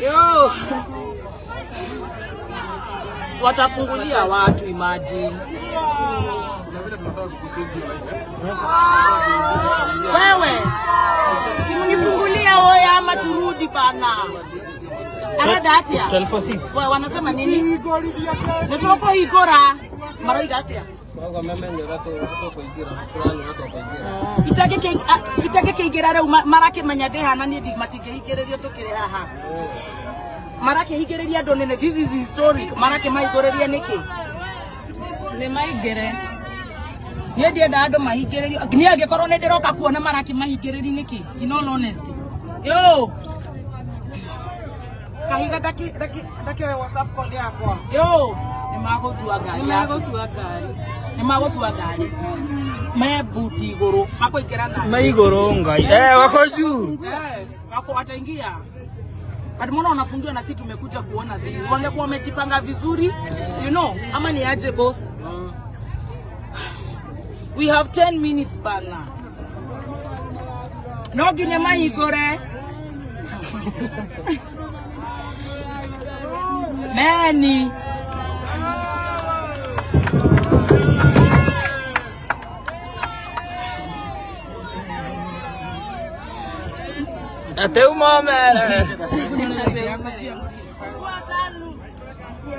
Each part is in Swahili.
Yo. Watafungulia watu, imagine. Wewe. Simu nifungulia oya ama turudi bana. Anada atia. 1246. Wewe wanasema nini? Netopo igora. Mara igatia. Kwa mama ndio watu kuingira. Fulani watu kuingira. Ichake keigerare marake manyade hana ni digmatike higererio tokire haha. Marake higereria donene, this is historic. Marake maigoreria niki. Ne maigere. Ye dia dado mahigereria. Ni agekorwo ne nderoka kuona marake mahigereri niki. In all honesty. Yo. Kahiga daki WhatsApp call yako. Yo. Nemagotua gari. Mebuti iguru. Hako ikirana. Maigoro ngai. Wako juu. Wako wataingia. Admona wanafungiwa na sisi tumekuja kuona this. Wangekuwa wamejipanga vizuri, you know, ama ni aje boss. We have 10 minutes bana. No gine maigore. Many. Até o momento.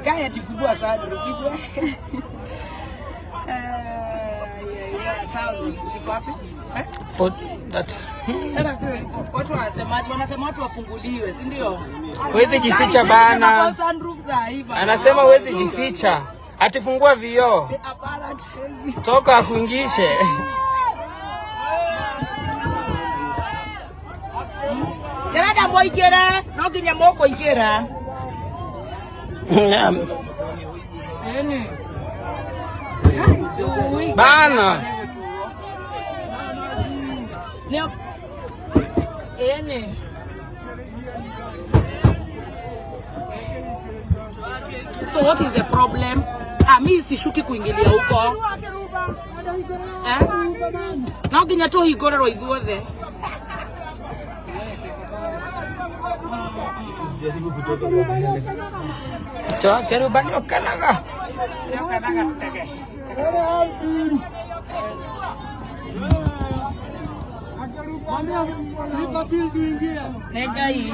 Gaya tifugua sana rufigwa. Watu wanasema watu wafunguliwe, si ndio? Huwezi jificha bana. Anasema huwezi jificha. Atifungua vioo. Toka akuingishe. Gerada moigera, no ginya moko igera. Ene. Bana. Ene. So what is the problem? Mimi sishuki kuingilia huko. No ginya to higorero ithuothe. Coba kerubani okanaga. Tege. Negai.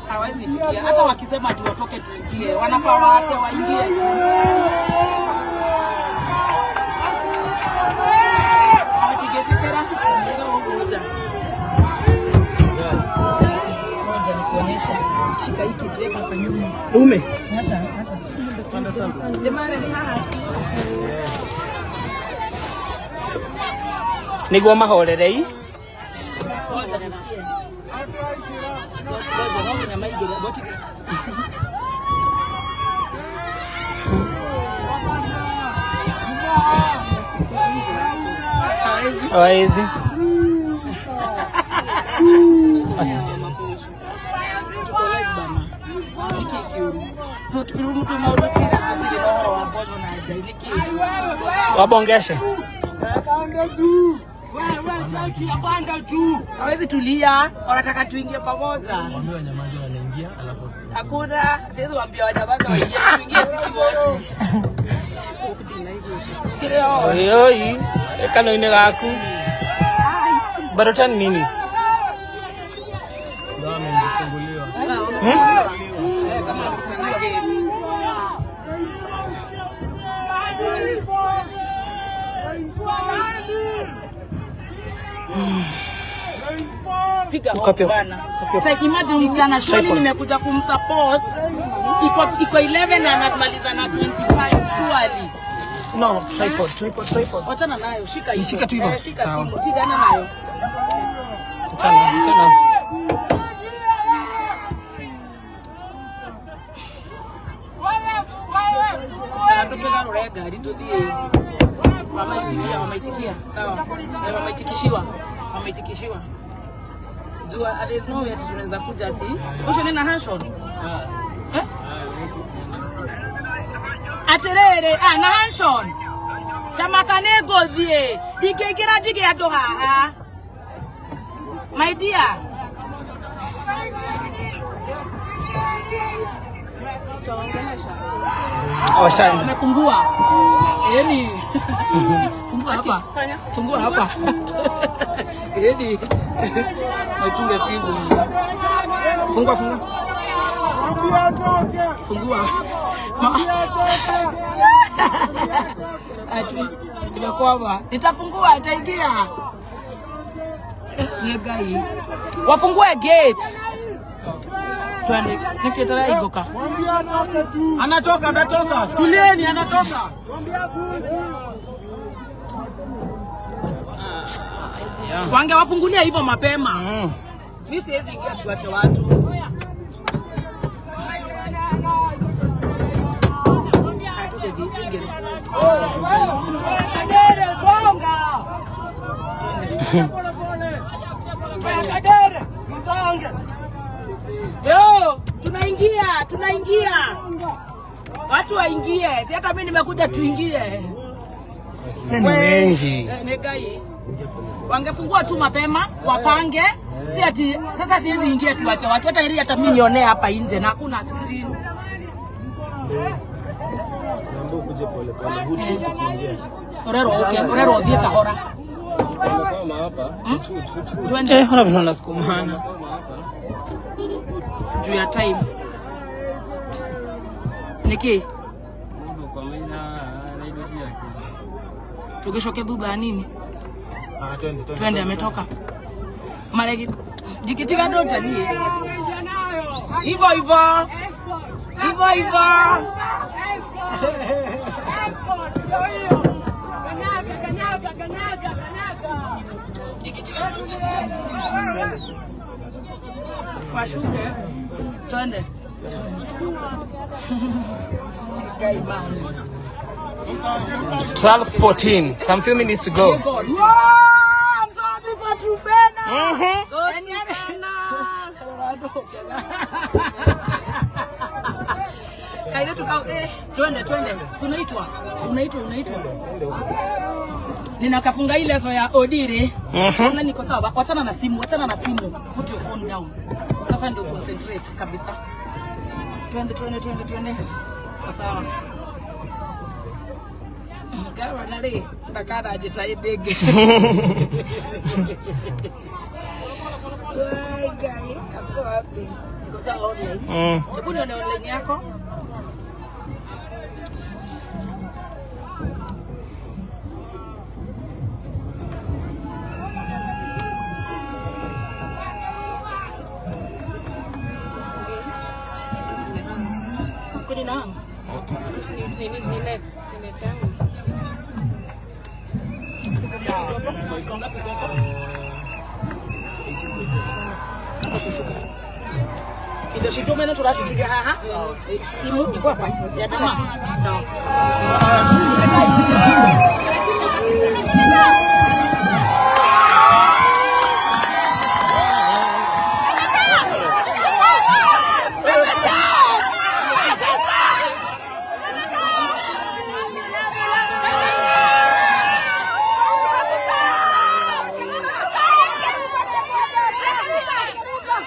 Hawezi tikia. Hata wakisema ati watoke tuingie, wanafaa waache waingie tu. Hawatigetekera ndio ngoja. Ngoja nikuonyesha. Shika hiki breki kwa nyuma. Ume. Nasha. Panda sana. Demare ni haha. Niguo mahorerei. Ngoja tusikie. Ngoja na maigere boti. Hawezi. Wabongeshe. Hawezi tulia, wanataka tuingie pamoja. Waambie wanyamaze wanaingia alafu. Hakuna, siwezi waambia wanyamaze waingie, tuingie sisi wote. Oi, kano ine gaku. Bado 10 minutes. Ndio amefunguliwa. Kama kutana gate. Piga bana. Imagine msichana shule nimekuja kumsupport. Iko 11 na anamaliza na 25 surely. No, tripod. Achana nayo, shika hiyo. Shika tu hivyo. Shika simu, tigana nayo. Achana. Ndio gari tu die. Wameitikia. Sawa. Wameitikishiwa. Jua there is no way tunaweza kuja si. Usho nina Hanson. Aterere na Hanson. Tamakane gozie. Dikekira dige adoha ha. My dear. Awashai. Umefungua. Yaani Fungua hapa. Yaani nachunga simu. Fungua. Fungua. Nimekuwa nitafungua itaingia. Ni gai. Wafungue gate. Twende nikitaka igoka. Anatoka. Tulieni anatoka. Wange wafungulia hivyo mapema. Mimi siwezi ingia tuache watu. Yo, tunaingia. Watu waingie. Si hata mimi nimekuja tuingie. Sasa wengi. Negai. Wangefungua tu mapema, wapange. Si ati sasa siwezi ingia tuache watu. Hata ili hata mimi nionee hapa nje na hakuna screen. Naomba ukuje pole kuingia. Orero odhie kahora. Kama hapa. Twende. Hona vile unasukumana. Juu ya time. Niki. Tukishoke dhudha nini? Twende ametoka. Maregi dikitika doja ni. Hivyo. Washuke. Twende. 12:14. Some few minutes to go. Wow, I'm so happy for Trufena. Kaile tukao twende. Si unaitwa. Ninakafunga ile so ya Odiri. Na niko sawa. Wachana na simu. Put your phone down. Sasa ndio concentrate kabisa. Twende. Sawa. Gawa nale ndakara ajitai dege. Why guy, I'm so happy. Niko sawa online. Hebu nione online yako. Kuni na ni next. Itashituma tunashitiga haha. Simu iko hapa. Siatama. Sawa.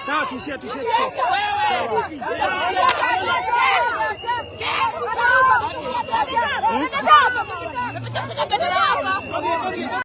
Sawa, tushie.